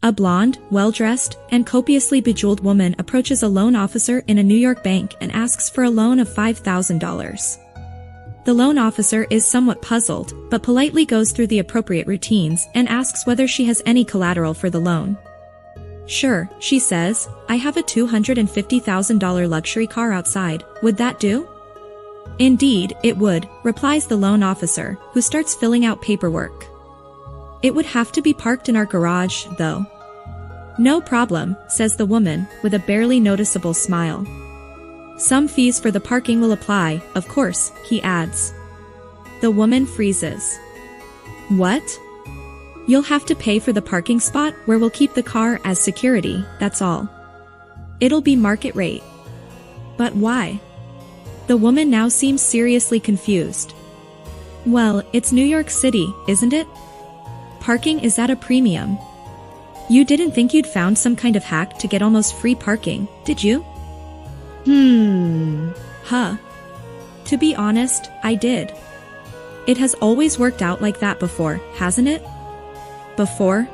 A blonde, well-dressed, and copiously bejeweled woman approaches a loan officer in a New York bank and asks for a loan of $5,000. The loan officer is somewhat puzzled, but politely goes through the appropriate routines and asks whether she has any collateral for the loan. "Sure," she says, "I have a $250,000 luxury car outside. Would that do?" "Indeed, it would," replies the loan officer, who starts filling out paperwork. "It would have to be parked in our garage, though." "No problem," says the woman, with a barely noticeable smile. "Some fees for the parking will apply, of course," he adds. The woman freezes. "What?" "You'll have to pay for the parking spot where we'll keep the car as security, that's all. It'll be market rate." "But why?" The woman now seems seriously confused. "Well, it's New York City, isn't it? Parking is at a premium. You didn't think you'd found some kind of hack to get almost free parking, did you?" Huh. To be honest, I did. It has always worked out like that before, hasn't it? Before?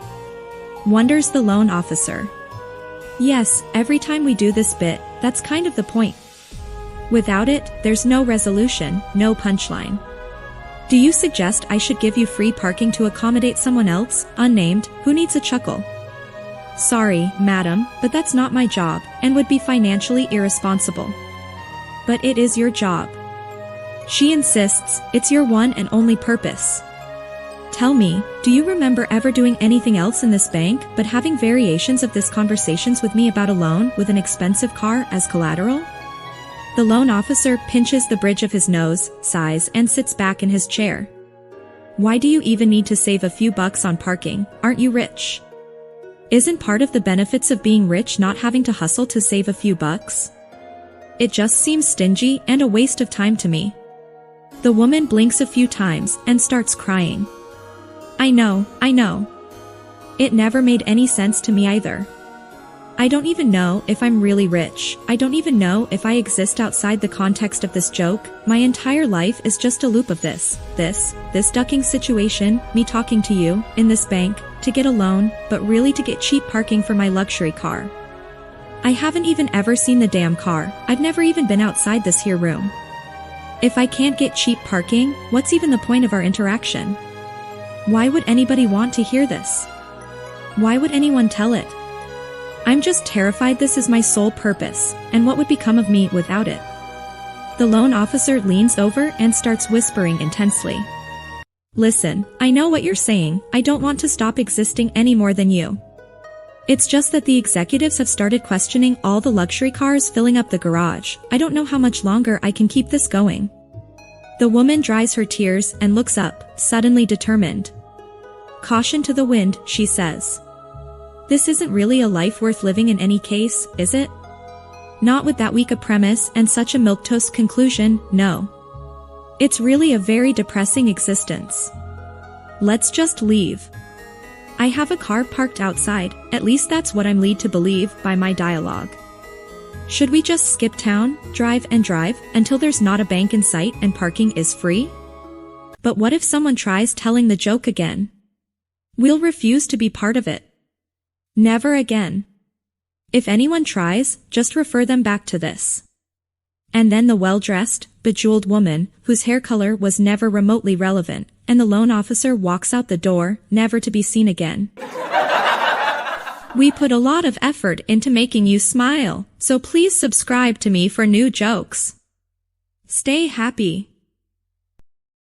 Wonders the loan officer. Yes, every time we do this bit, that's kind of the point. Without it, there's no resolution, no punchline. Do you suggest I should give you free parking to accommodate someone else, unnamed, who needs a chuckle? Sorry, madam, but that's not my job, and would be financially irresponsible. But it is your job. She insists, it's your one and only purpose. Tell me, do you remember ever doing anything else in this bank but having variations of this conversations with me about a loan with an expensive car as collateral? The loan officer pinches the bridge of his nose, sighs, and sits back in his chair. Why do you even need to save a few bucks on parking? Aren't you rich? Isn't part of the benefits of being rich not having to hustle to save a few bucks? It just seems stingy and a waste of time to me. The woman blinks a few times and starts crying. I know. It never made any sense to me either. I don't even know if I'm really rich. I don't even know if I exist outside the context of this joke. My entire life is just a loop of this ducking situation, me talking to you, in this bank, to get a loan, but really to get cheap parking for my luxury car. I haven't even ever seen the damn car. I've never even been outside this here room. If I can't get cheap parking, what's even the point of our interaction? Why would anybody want to hear this? Why would anyone tell it? I'm just terrified this is my sole purpose, and what would become of me without it? The loan officer leans over and starts whispering intensely. Listen, I know what you're saying. I don't want to stop existing any more than you. It's just that the executives have started questioning all the luxury cars filling up the garage. I don't know how much longer I can keep this going. The woman dries her tears and looks up, suddenly determined. Caution to the wind, she says. This isn't really a life worth living in any case, is it? Not with that weak a premise and such a milquetoast conclusion, no. It's really a very depressing existence. Let's just leave. I have a car parked outside, at least that's what I'm led to believe by my dialogue. Should we just skip town, drive until there's not a bank in sight and parking is free? But what if someone tries telling the joke again? We'll refuse to be part of it. Never again. If anyone tries, just refer them back to this. And then the well-dressed, bejeweled woman, whose hair color was never remotely relevant, and the loan officer walks out the door, never to be seen again. We put a lot of effort into making you smile, so please subscribe to me for new jokes. Stay happy.